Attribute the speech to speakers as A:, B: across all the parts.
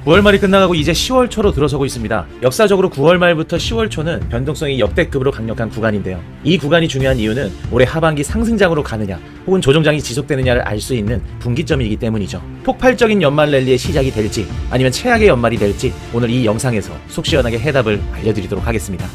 A: 9월 말이 끝나가고 이제 10월 초로 들어서고 있습니다. 역사적으로 9월 말부터 10월 초는 변동성이 역대급으로 강력한 구간인데요. 이 구간이 중요한 이유는 올해 하반기 상승장으로 가느냐 혹은 조정장이 지속되느냐를 알 수 있는 분기점이기 때문이죠. 폭발적인 연말 랠리의 시작이 될지 아니면 최악의 연말이 될지 오늘 이 영상에서 속 시원하게 해답을 알려드리도록 하겠습니다.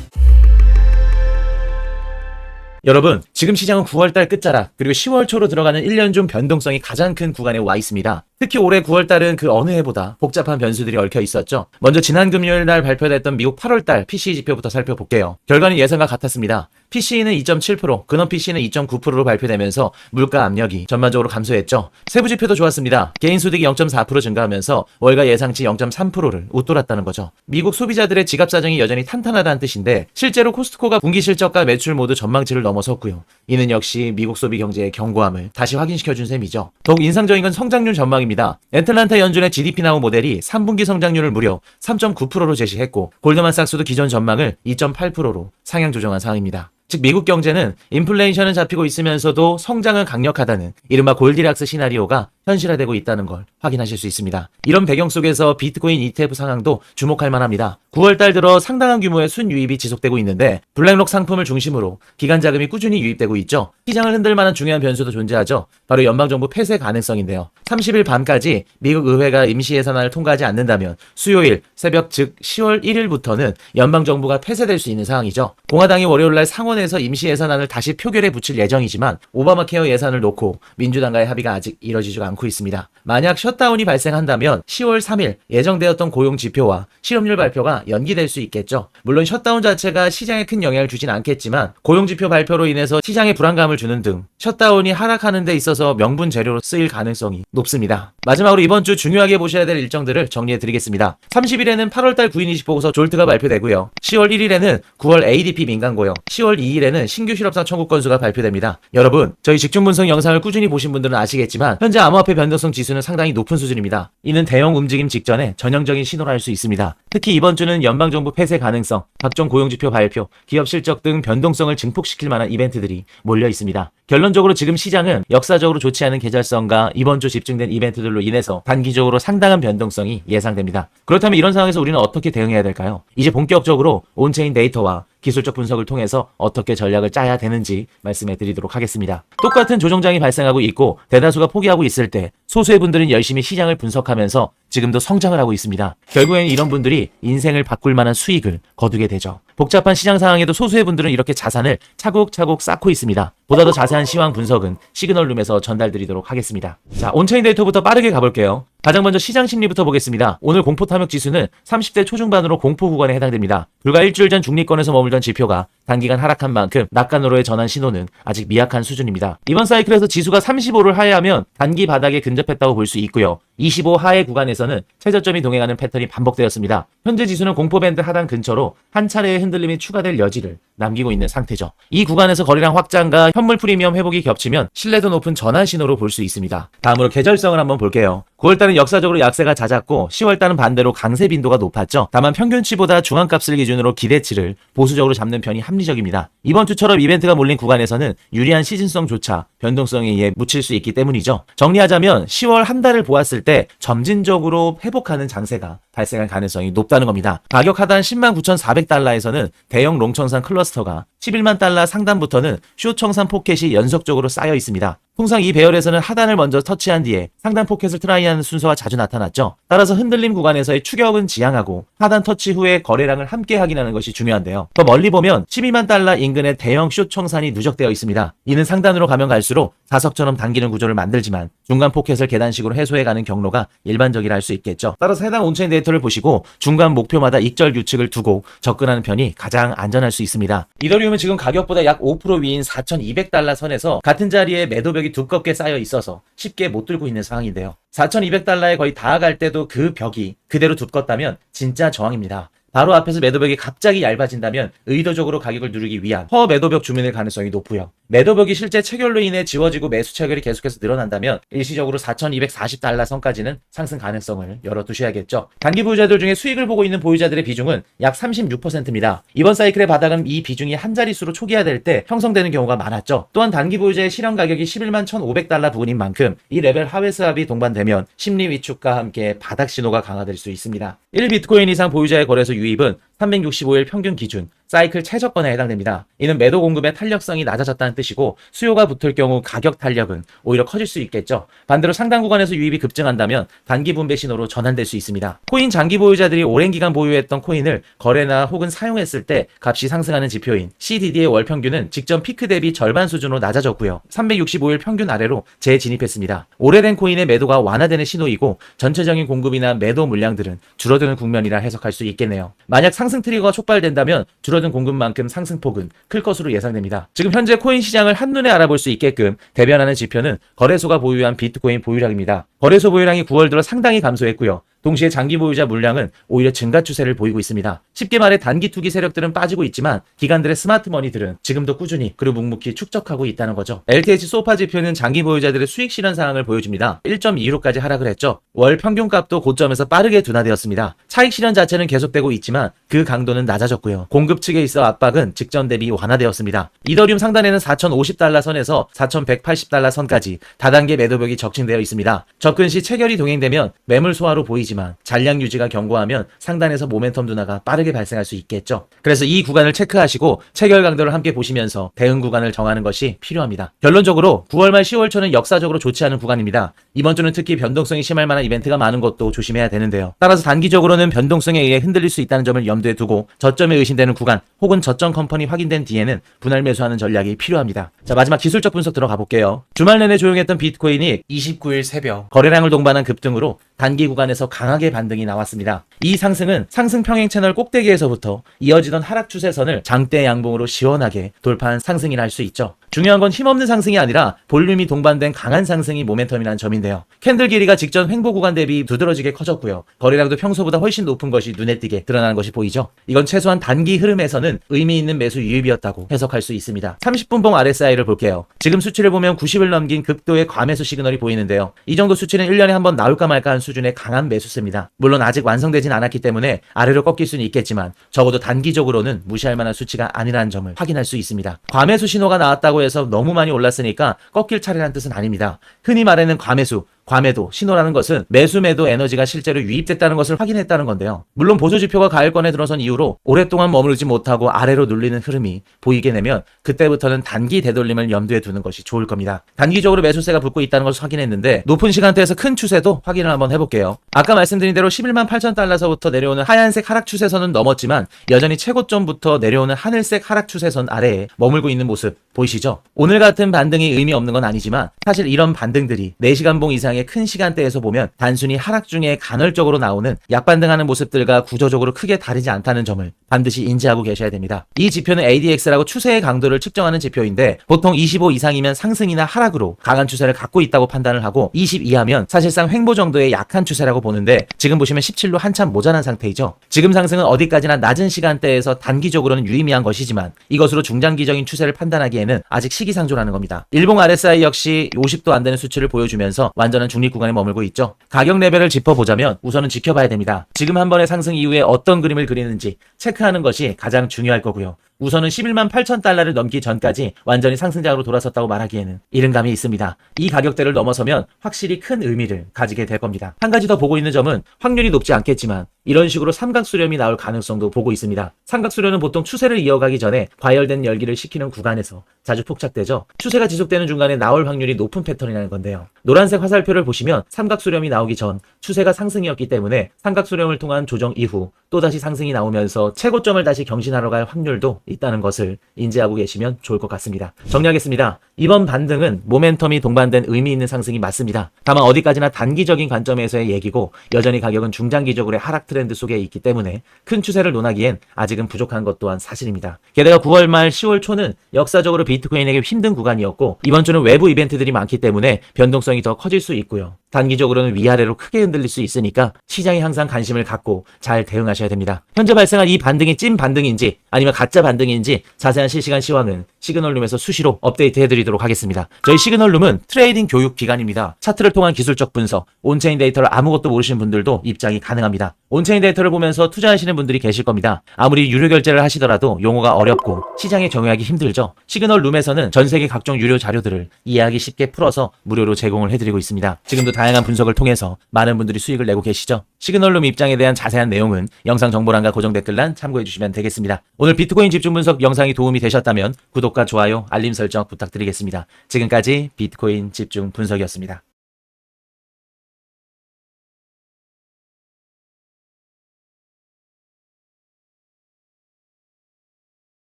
A: 여러분, 지금 시장은 9월달 끝자락 그리고 10월 초로 들어가는 1년 중 변동성이 가장 큰 구간에 와 있습니다. 특히 올해 9월달은 그 어느 해보다 복잡한 변수들이 얽혀 있었죠. 먼저 지난 금요일 날 발표됐던 미국 8월달 PCE 지표부터 살펴볼게요. 결과는 예상과 같았습니다. PCE는 2.7%, 근원 PCE는 2.9%로 발표되면서 물가 압력이 전반적으로 감소했죠. 세부 지표도 좋았습니다. 개인 소득이 0.4% 증가하면서 월가 예상치 0.3%를 웃돌았다는 거죠. 미국 소비자들의 지갑 사정이 여전히 탄탄하다는 뜻인데 실제로 코스트코가 분기 실적과 매출 모두 전망치를 넘어섰고요. 이는 역시 미국 소비 경제의 견고함을 다시 확인시켜준 셈이죠. 더욱 인상적인 건 성장률 전망입니다. 애틀란타 연준의 GDP 나우 모델이 3분기 성장률을 무려 3.9%로 제시했고 골드만삭스도 기존 전망을 2.8%로 상향 조정한 상황입니다. 즉 미국 경제는 인플레이션은 잡히고 있으면서도 성장은 강력하다는 이른바 골디락스 시나리오가 현실화되고 있다는 걸 확인하실 수 있습니다. 이런 배경 속에서 비트코인 ETF 상황도 주목할 만합니다. 9월달 들어 상당한 규모의 순유입이 지속되고 있는데 블랙록 상품을 중심으로 기관 자금이 꾸준히 유입되고 있죠. 시장을 흔들 만한 중요한 변수도 존재하죠. 바로 연방정부 폐쇄 가능성인데요. 30일 밤까지 미국 의회가 임시 예산안을 통과하지 않는다면 수요일 새벽 즉 10월 1일부터는 연방정부가 폐쇄될 수 있는 상황이죠. 공화당이 월요일날 상원에서 임시 예산안을 다시 표결에 붙일 예정이지만 오바마 케어 예산을 놓고 민주당과의 합의가 아직 이뤄지지 않고 있습니다. 만약 셧다운이 발생한다면 10월 3일 예정되었던 고용 지표와 실업률 발표가 연기될 수 있겠죠. 물론 셧다운 자체가 시장에 큰 영향을 주진 않겠지만 고용 지표 발표로 인해서 시장에 불안감을 주는 등 셧다운이 하락하는 데 있어서 명분 재료로 쓰일 가능성이 높습니다. 마지막으로 이번 주 중요하게 보셔야 될 일정들을 정리해 드리겠습니다. 30일에는 8월달 구인이식 보고서 졸트가 발표되고요. 10월 1일에는 9월 ADP 민간고용, 10월 2일에는 신규 실업상 청구 건수가 발표됩니다. 여러분, 저희 직중분석 영상을 꾸준히 보신 분들은 아시겠지만 현재 암호화폐 변동성 지수는 상당히 높은 수준입니다. 이는 대형 움직임 직전에 전형적인 신호라 할 수 있습니다. 특히 이번 주는 연방정부 폐쇄 가능성, 각종 고용지표 발표, 기업 실적 등 변동성을 증폭시킬 만한 이벤트들이 몰려 있습니다. 결론적으로 지금 시장은 역사적으로 좋지 않은 계절성과 이번 주 집중된 이벤트들로 인해서 단기적으로 상당한 변동성이 예상됩니다. 그렇다면 이런 상황에서 우리는 어떻게 대응해야 될까요? 이제 본격적으로 온체인 데이터와 기술적 분석을 통해서 어떻게 전략을 짜야 되는지 말씀해 드리도록 하겠습니다. 똑같은 조정장이 발생하고 있고 대다수가 포기하고 있을 때 소수의 분들은 열심히 시장을 분석하면서 지금도 성장을 하고 있습니다. 결국에는 이런 분들이 인생을 바꿀 만한 수익을 거두게 되죠. 복잡한 시장 상황에도 소수의 분들은 이렇게 자산을 차곡차곡 쌓고 있습니다. 보다 더 자세한 시황 분석은 시그널룸에서 전달드리도록 하겠습니다. 자, 온체인 데이터부터 빠르게 가볼게요. 가장 먼저 시장 심리부터 보겠습니다. 오늘 공포 탐욕 지수는 30대 초중반으로 공포 구간에 해당됩니다. 불과 일주일 전 중립권에서 머물던 지표가 단기간 하락한 만큼 낙관으로의 전환 신호는 아직 미약한 수준입니다. 이번 사이클에서 지수가 35를 하회하면 단기 바닥에 근접했다고 볼 수 있고요. 25 하회 구간에서는 최저점이 동행하는 패턴이 반복되었습니다. 현재 지수는 공포 밴드 하단 근처로 한 차례의 흔들림이 추가될 여지를 남기고 있는 상태죠. 이 구간에서 거래량 확장과 현물 프리미엄 회복이 겹치면 신뢰도 높은 전환 신호로 볼 수 있습니다. 다음으로 계절성을 한번 볼게요. 9월달은 역사적으로 약세가 잦았고 10월달은 반대로 강세 빈도가 높았죠. 다만 평균치보다 중앙값을 기준으로 기대치를 보수적으로 잡는 편이 합리적입니다. 이번 주처럼 이벤트가 몰린 구간에서는 유리한 시즌성조차 변동성에 의해 묻힐 수 있기 때문이죠. 정리하자면 10월 한 달을 보았을 때 점진적으로 회복하는 장세가 발생할 가능성이 높다는 겁니다. 가격 하단 109,400달러에서는 대형 롱청산 클러스터가 11만 달러 상단부터는 숏청산 포켓이 연속적으로 쌓여 있습니다. 통상 이 배열에서는 하단을 먼저 터치한 뒤에 상단 포켓을 트라이하는 순서가 자주 나타났죠. 따라서 흔들림 구간에서의 추격은 지양하고 하단 터치 후에 거래량을 함께 확인하는 것이 중요한데요. 더 멀리 보면 12만 달러 인근의 대형 숏 청산이 누적되어 있습니다. 이는 상단으로 가면 갈수록 자석처럼 당기는 구조를 만들지만 중간 포켓을 계단식으로 해소해가는 경로가 일반적이라 할 수 있겠죠. 따라서 해당 온체인 데이터를 보시고 중간 목표마다 익절 규칙을 두고 접근하는 편이 가장 안전할 수 있습니다. 이더리움은 지금 가격보다 약 5% 위인 4,200달러 선에서 같은 자리에 매도벽이 두껍게 쌓여 있어서 쉽게 못 들고 있는 상황인데요. 4,200달러에 거의 닿아갈 때도 그 벽이 그대로 두껍다면 진짜 저항입니다. 바로 앞에서 매도벽이 갑자기 얇아진다면 의도적으로 가격을 누르기 위한 허 매도벽 주문일 가능성이 높고요. 매도벽이 실제 체결로 인해 지워지고 매수 체결이 계속해서 늘어난다면 일시적으로 4,240달러 선까지는 상승 가능성을 열어두셔야겠죠. 단기 보유자들 중에 수익을 보고 있는 보유자들의 비중은 약 36%입니다. 이번 사이클의 바닥은 이 비중이 한 자릿수로 초기화될 때 형성되는 경우가 많았죠. 또한 단기 보유자의 실현 가격이 11만 1,500달러 부근인 만큼 이 레벨 하회 수합이 동반되면 심리 위축과 함께 바닥 신호가 강화될 수 있습니다. 1비트코인 이상 보유자의 거래소 유입은 365일 평균 기준 사이클 최저권에 해당됩니다. 이는 매도 공급의 탄력성이 낮아졌다는 뜻이고 수요가 붙을 경우 가격 탄력은 오히려 커질 수 있겠죠. 반대로 상당 구간에서 유입이 급증한다면 단기 분배 신호로 전환될 수 있습니다. 코인 장기 보유자들이 오랜 기간 보유했던 코인을 거래나 혹은 사용했을 때 값이 상승하는 지표인 CDD의 월 평균은 직전 피크 대비 절반 수준으로 낮아졌고요. 365일 평균 아래로 재진입했습니다. 오래된 코인의 매도가 완화되는 신호이고 전체적인 공급이나 매도 물량들은 줄어드는 국면이라 해석할 수 있겠네요. 만약 상승 트리거가 촉발된다면 줄어든 공급만큼 상승폭은 클 것으로 예상됩니다. 지금 현재 코인 시장을 한눈에 알아볼 수 있게끔 대변하는 지표는 거래소가 보유한 비트코인 보유량입니다. 거래소 보유량이 9월 들어 상당히 감소했고요. 동시에 장기 보유자 물량은 오히려 증가 추세를 보이고 있습니다. 쉽게 말해 단기 투기 세력들은 빠지고 있지만 기관들의 스마트머니들은 지금도 꾸준히 그리고 묵묵히 축적하고 있다는 거죠. LTH 소파 지표는 장기 보유자들의 수익 실현 상황을 보여줍니다. 1.26까지 하락을 했죠. 월 평균값도 고점에서 빠르게 둔화되었습니다. 차익 실현 자체는 계속되고 있지만 그 강도는 낮아졌고요. 공급 측에 있어 압박은 직전 대비 완화되었습니다. 이더리움 상단에는 4,050달러 선에서 4,180달러 선까지 다단계 매도벽이 적층되어 있습니다. 접근 시 체결이 동행되면 매물 소화로 보이지만 잔량 유지가 견고하면 상단에서 모멘텀 둔화가 빠르게 발생할 수 있겠죠. 그래서 이 구간을 체크하시고 체결 강도를 함께 보시면서 대응 구간을 정하는 것이 필요합니다. 결론적으로 9월 말 10월 초는 역사적으로 좋지 않은 구간입니다. 이번 주는 특히 변동성이 심할 만한 이벤트가 많은 것도 조심해야 되는데요. 따라서 단기적으로는 변동성에 의해 흔들릴 수 있다는 점을 염두에 두고 저점에 의심되는 구간 혹은 저점 컴퍼니 확인된 뒤에는 분할 매수하는 전략이 필요합니다. 자, 마지막 기술적 분석 들어가 볼게요. 주말 내내 조용했던 비트코인이 29일 새벽 거래량을 동반한 급등으로 단기 구간에서 강하게 반등이 나왔습니다. 이 상승은 상승 평행 채널 꼭대기에서부터 이어지던 하락 추세선을 장대 양봉으로 시원하게 돌파한 상승이라 할 수 있죠. 중요한 건 힘없는 상승이 아니라 볼륨이 동반된 강한 상승이 모멘텀이라는 점인데요. 캔들 길이가 직전 횡보 구간 대비 두드러지게 커졌고요. 거래량도 평소보다 훨씬 높은 것이 눈에 띄게 드러나는 것이 보이죠. 이건 최소한 단기 흐름에서는 의미 있는 매수 유입이었다고 해석할 수 있습니다. 30분봉 RSI를 볼게요. 지금 수치를 보면 90을 넘긴 극도의 과매수 시그널이 보이는데요. 이 정도 수치는 1년에 한번 나올까 말까 한 수준의 강한 매수세입니다. 물론 아직 완성되진 않았기 때문에 아래로 꺾일 수는 있겠지만 적어도 단기적으로는 무시할 만한 수치가 아니라는 점을 확인할 수 있습니다. 과매수 신호가 나왔다고 해서 너무 많이 올랐으니까 꺾일 차례라는 뜻은 아닙니다. 흔히 말하는 과매수, 과매도, 신호라는 것은 매수 매도 에너지가 실제로 유입됐다는 것을 확인했다는 건데요. 물론 보조지표가 가을권에 들어선 이후로 오랫동안 머무르지 못하고 아래로 눌리는 흐름이 보이게 되면 그때부터는 단기 되돌림을 염두에 두는 것이 좋을 겁니다. 단기적으로 매수세가 붙고 있다는 것을 확인했는데 높은 시간대에서 큰 추세도 확인을 한번 해볼게요. 아까 말씀드린 대로 11만 8천 달러서부터 내려오는 하얀색 하락 추세선은 넘었지만 여전히 최고점부터 내려오는 하늘색 하락 추세선 아래에 머물고 있는 모습 보이시죠? 오늘 같은 반등이 의미 없는 건 아니지만 사실 이런 반등들이 4시간봉 이상의 큰 시간대에서 보면 단순히 하락 중에 간헐적으로 나오는 약반등하는 모습들과 구조적으로 크게 다르지 않다는 점을 반드시 인지하고 계셔야 됩니다. 이 지표는 ADX라고 추세의 강도를 측정하는 지표인데 보통 25 이상이면 상승이나 하락으로 강한 추세를 갖고 있다고 판단을 하고 20 이하면 사실상 횡보 정도의 약한 추세라고 보는데 지금 보시면 17로 한참 모자란 상태이죠. 지금 상승은 어디까지나 낮은 시간대에서 단기적으로는 유의미한 것이지만 이것으로 중장기적인 추세를 판단하기에는 아직 시기상조라는 겁니다. 일봉 RSI 역시 50도 안 되는 수치를 보여주면서 완전한 중립 구간에 머물고 있죠. 가격 레벨을 짚어보자면 우선은 지켜봐야 됩니다. 지금 한 번의 상승 이후에 어떤 그림을 그리는지 체크하는 것이 가장 중요할 거고요. 우선은 11만 8천 달러를 넘기 전까지 완전히 상승장으로 돌아섰다고 말하기에는 이른 감이 있습니다. 이 가격대를 넘어서면 확실히 큰 의미를 가지게 될 겁니다. 한 가지 더 보고 있는 점은 확률이 높지 않겠지만 이런 식으로 삼각수렴이 나올 가능성도 보고 있습니다. 삼각수렴은 보통 추세를 이어가기 전에 과열된 열기를 식히는 구간에서 자주 포착되죠. 추세가 지속되는 중간에 나올 확률이 높은 패턴이라는 건데요. 노란색 화살표를 보시면 삼각수렴이 나오기 전 추세가 상승이었기 때문에 삼각수렴을 통한 조정 이후 또다시 상승이 나오면서 최고점을 다시 경신하러 갈 확률도 있다는 것을 인지하고 계시면 좋을 것 같습니다. 정리하겠습니다. 이번 반등은 모멘텀이 동반된 의미 있는 상승이 맞습니다. 다만 어디까지나 단기적인 관점에서의 얘기고 여전히 가격은 중장기적으로의 하락 트렌드 속에 있기 때문에 큰 추세를 논하기엔 아직은 부족한 것 또한 사실입니다. 게다가 9월 말 10월 초는 역사적으로 비트코인에게 힘든 구간이었고 이번 주는 외부 이벤트들이 많기 때문에 변동성이 더 커질 수 있고요. 단기적으로는 위아래로 크게 흔들릴 수 있으니까 시장에 항상 관심을 갖고 잘 대응하셔야 됩니다. 현재 발생한 이 반등이 찐 반등인지 아니면 가짜 반등인지 자세한 실시간 시황은 시그널룸에서 수시로 업데이트 해드리도록 하겠습니다. 저희 시그널룸은 트레이딩 교육 기관입니다. 차트를 통한 기술적 분석, 온체인 데이터를 아무것도 모르시는 분들도 입장이 가능합니다. 온체인 데이터를 보면서 투자하시는 분들이 계실 겁니다. 아무리 유료 결제를 하시더라도 용어가 어렵고 시장에 적용하기 힘들죠. 시그널룸에서는 전 세계 각종 유료 자료들을 이해하기 쉽게 풀어서 무료로 제공을 해드리고 있습니다. 지금도 다양한 분석을 통해서 많은 분들이 수익을 내고 계시죠. 시그널룸 입장에 대한 자세한 내용은 영상 정보란과 고정 댓글란 참고해 주시면 되겠습니다. 오늘 비트코인 집중 분석 영상이 도움이 되셨다면 구독과 좋아요, 알림 설정 부탁드리겠습니다. 지금까지 비트코인 집중 분석이었습니다.